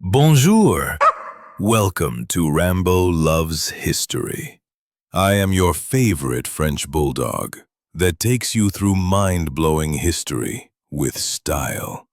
Bonjour! Welcome to Rambeau Loves History. I am your favorite French bulldog that takes you through mind-blowing history with style.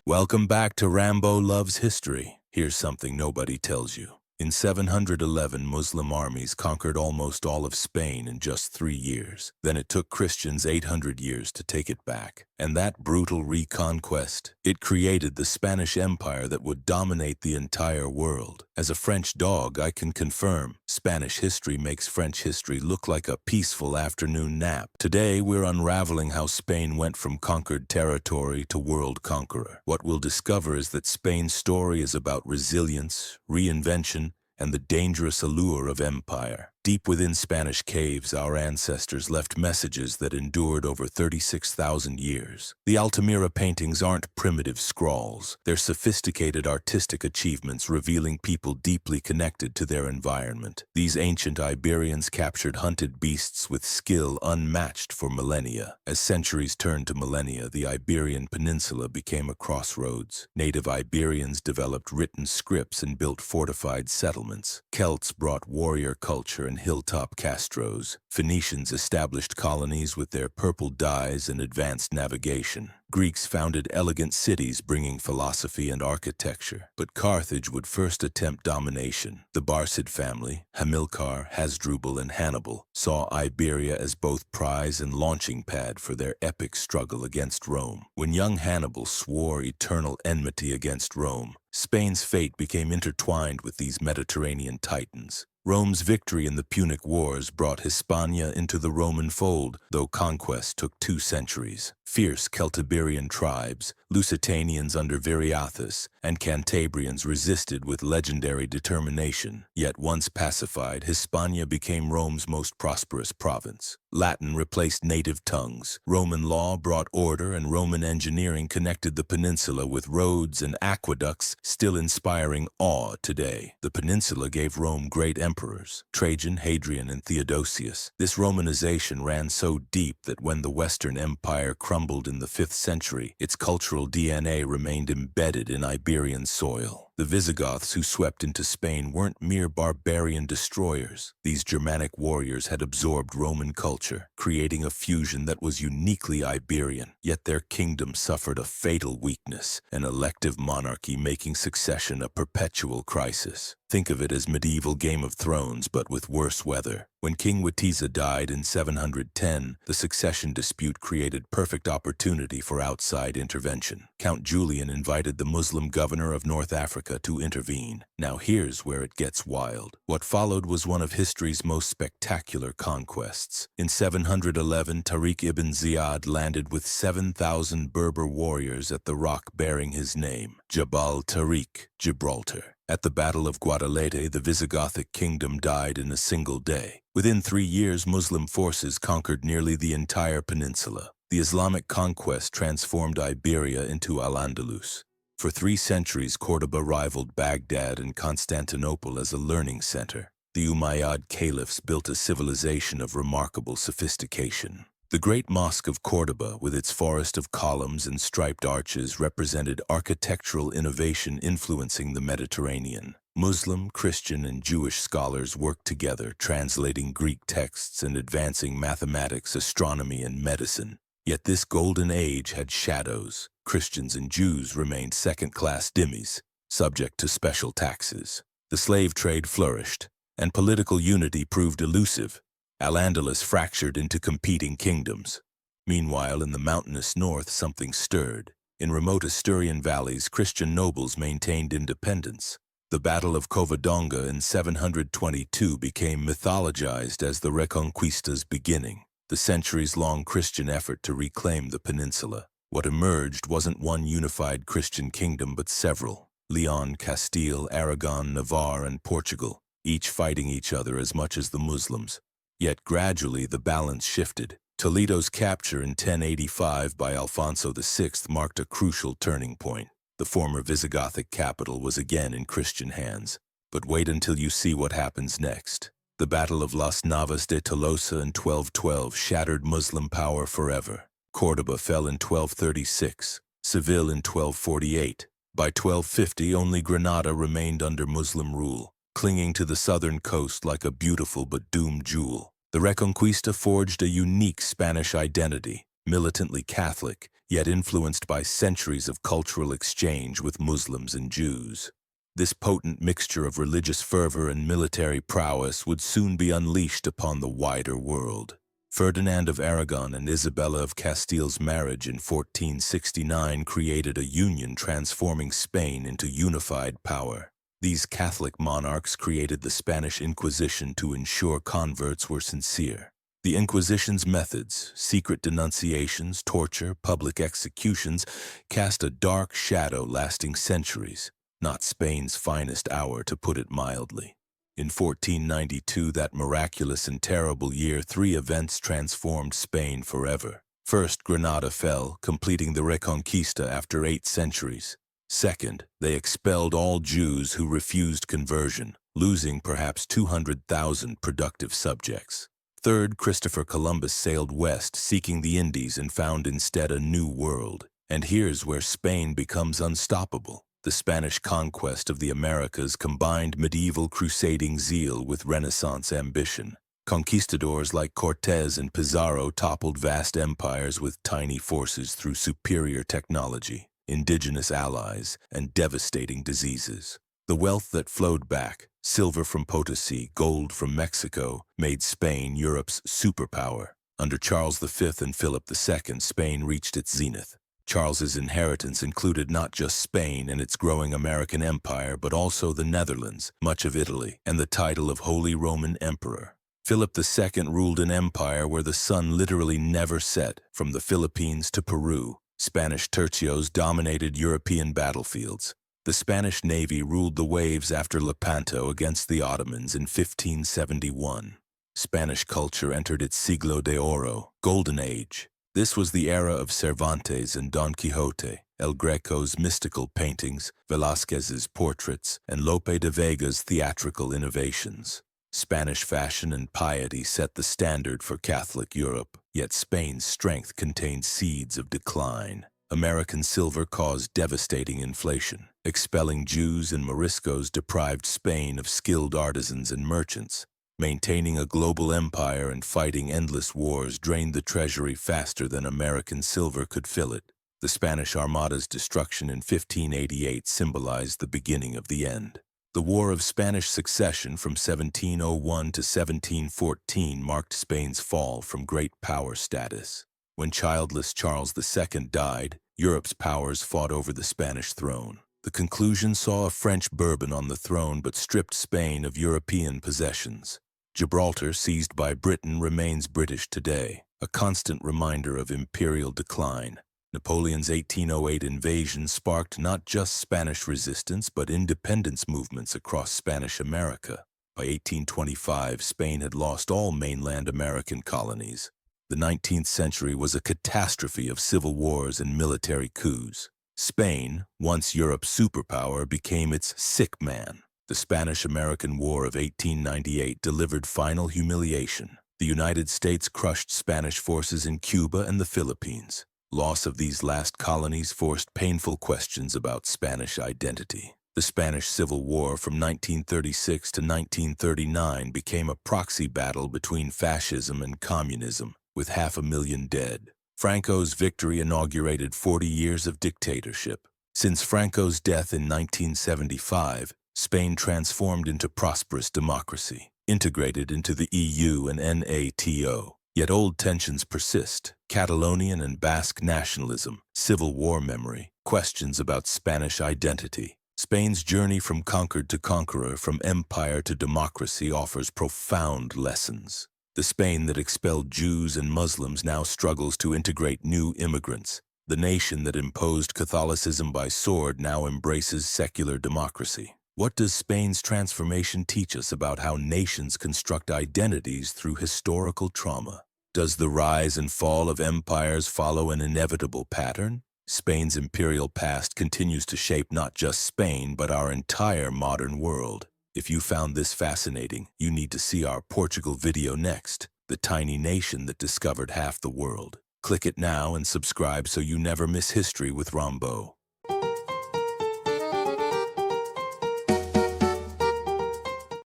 Welcome back to Rambeau Loves History. Here's something nobody tells you. In 711, Muslim armies conquered almost all of Spain in just 3 years. Then it took Christians 800 years to take it back. And that brutal reconquest, it created the Spanish Empire that would dominate the entire world. As a French dog, I can confirm, Spanish history makes French history look like a peaceful afternoon nap. Today, we're unraveling how Spain went from conquered territory to world conqueror. What we'll discover is that Spain's story is about resilience, reinvention, and the dangerous allure of empire. Deep within Spanish caves, our ancestors left messages that endured over 36,000 years. The Altamira paintings aren't primitive scrawls. They're sophisticated artistic achievements revealing people deeply connected to their environment. These ancient Iberians captured hunted beasts with skill unmatched for millennia. As centuries turned to millennia, the Iberian Peninsula became a crossroads. Native Iberians developed written scripts and built fortified settlements. Celts brought warrior culture and hilltop castros. Phoenicians established colonies with their purple dyes and advanced navigation. Greeks founded elegant cities bringing philosophy and architecture. But Carthage would first attempt domination. The Barcid family, Hamilcar, Hasdrubal, and Hannibal, saw Iberia as both prize and launching pad for their epic struggle against Rome. When young Hannibal swore eternal enmity against Rome, Spain's fate became intertwined with these Mediterranean titans. Rome's victory in the Punic Wars brought Hispania into the Roman fold, though conquest took 2 centuries. Fierce Celtiberian tribes, Lusitanians under Viriathus, and Cantabrians resisted with legendary determination. Yet once pacified, Hispania became Rome's most prosperous province. Latin replaced native tongues. Roman law brought order, and Roman engineering connected the peninsula with roads and aqueducts still inspiring awe today. The peninsula gave Rome great emperors, Trajan, Hadrian, and Theodosius. This Romanization ran so deep that when the Western Empire crumbled in the 5th century, its cultural DNA remained embedded in Iberian soil. The Visigoths who swept into Spain weren't mere barbarian destroyers. These Germanic warriors had absorbed Roman culture, creating a fusion that was uniquely Iberian. Yet their kingdom suffered a fatal weakness, an elective monarchy making succession a perpetual crisis. Think of it as medieval Game of Thrones, but with worse weather. When King Witiza died in 710, the succession dispute created perfect opportunity for outside intervention. Count Julian invited the Muslim governor of North Africa to intervene. Now here's where it gets wild. What followed was one of history's most spectacular conquests. In 711, Tariq ibn Ziyad landed with 7,000 Berber warriors at the rock bearing his name, Jabal Tariq, Gibraltar. At the Battle of Guadalete, the Visigothic kingdom died in a single day. Within 3 years, Muslim forces conquered nearly the entire peninsula. The Islamic conquest transformed Iberia into al-Andalus. For 3 centuries, Córdoba rivaled Baghdad and Constantinople as a learning center. The Umayyad caliphs built a civilization of remarkable sophistication. The Great Mosque of Córdoba, with its forest of columns and striped arches, represented architectural innovation influencing the Mediterranean. Muslim, Christian, and Jewish scholars worked together, translating Greek texts and advancing mathematics, astronomy, and medicine. Yet this golden age had shadows. Christians and Jews remained second-class dhimmis, subject to special taxes. The slave trade flourished, and political unity proved elusive. Al-Andalus fractured into competing kingdoms. Meanwhile, in the mountainous north, something stirred. In remote Asturian valleys, Christian nobles maintained independence. The Battle of Covadonga in 722 became mythologized as the Reconquista's beginning, the centuries-long Christian effort to reclaim the peninsula. What emerged wasn't one unified Christian kingdom, but several: Leon, Castile, Aragon, Navarre, and Portugal, each fighting each other as much as the Muslims. Yet gradually the balance shifted. Toledo's capture in 1085 by Alfonso VI marked a crucial turning point. The former Visigothic capital was again in Christian hands. But wait until you see what happens next. The Battle of Las Navas de Tolosa in 1212 shattered Muslim power forever. Córdoba fell in 1236, Seville in 1248. By 1250, only Granada remained under Muslim rule, clinging to the southern coast like a beautiful but doomed jewel. The Reconquista forged a unique Spanish identity, militantly Catholic, yet influenced by centuries of cultural exchange with Muslims and Jews. This potent mixture of religious fervor and military prowess would soon be unleashed upon the wider world. Ferdinand of Aragon and Isabella of Castile's marriage in 1469 created a union transforming Spain into unified power. These Catholic monarchs created the Spanish Inquisition to ensure converts were sincere. The Inquisition's methods, secret denunciations, torture, public executions, cast a dark shadow lasting centuries, not Spain's finest hour, to put it mildly. In 1492, that miraculous and terrible year, three events transformed Spain forever. First, Granada fell, completing the Reconquista after 8 centuries. Second, they expelled all Jews who refused conversion, losing perhaps 200,000 productive subjects. Third, Christopher Columbus sailed west, seeking the Indies, and found instead a new world. And here's where Spain becomes unstoppable. The Spanish conquest of the Americas combined medieval crusading zeal with Renaissance ambition. Conquistadors like Cortés and Pizarro toppled vast empires with tiny forces through superior technology, indigenous allies, and devastating diseases. The wealth that flowed back, silver from Potosi, gold from Mexico, made Spain Europe's superpower. Under Charles V and Philip II, Spain reached its zenith. Charles's inheritance included not just Spain and its growing American empire, but also the Netherlands, much of Italy, and the title of Holy Roman Emperor. Philip II ruled an empire where the sun literally never set, from the Philippines to Peru. Spanish tercios dominated European battlefields. The Spanish Navy ruled the waves after Lepanto against the Ottomans in 1571. Spanish culture entered its Siglo de Oro, Golden Age. This was the era of Cervantes and Don Quixote, El Greco's mystical paintings, Velázquez's portraits, and Lope de Vega's theatrical innovations. Spanish fashion and piety set the standard for Catholic Europe, yet Spain's strength contained seeds of decline. American silver caused devastating inflation. Expelling Jews and Moriscos deprived Spain of skilled artisans and merchants. Maintaining a global empire and fighting endless wars drained the treasury faster than American silver could fill it. The Spanish Armada's destruction in 1588 symbolized the beginning of the end. The War of Spanish Succession from 1701 to 1714 marked Spain's fall from great power status. When childless Charles II died, Europe's powers fought over the Spanish throne. The conclusion saw a French Bourbon on the throne but stripped Spain of European possessions. Gibraltar, seized by Britain, remains British today, a constant reminder of imperial decline. Napoleon's 1808 invasion sparked not just Spanish resistance but independence movements across Spanish America. By 1825, Spain had lost all mainland American colonies. The 19th century was a catastrophe of civil wars and military coups. Spain, once Europe's superpower, became its sick man. The Spanish-American War of 1898 delivered final humiliation. The United States crushed Spanish forces in Cuba and the Philippines. Loss of these last colonies forced painful questions about Spanish identity. The Spanish Civil War from 1936 to 1939 became a proxy battle between fascism and communism, with 500,000 dead. Franco's victory inaugurated 40 years of dictatorship. Since Franco's death in 1975, Spain transformed into prosperous democracy, integrated into the EU and NATO. Yet old tensions persist: Catalonian and Basque nationalism, civil war memory, questions about Spanish identity. Spain's journey from conquered to conqueror, from empire to democracy, offers profound lessons. The Spain that expelled Jews and Muslims now struggles to integrate new immigrants. The nation that imposed Catholicism by sword now embraces secular democracy. What does Spain's transformation teach us about how nations construct identities through historical trauma? Does the rise and fall of empires follow an inevitable pattern? Spain's imperial past continues to shape not just Spain, but our entire modern world. If you found this fascinating, you need to see our Portugal video next, the tiny nation that discovered half the world. Click it now and subscribe so you never miss history with Rambeau.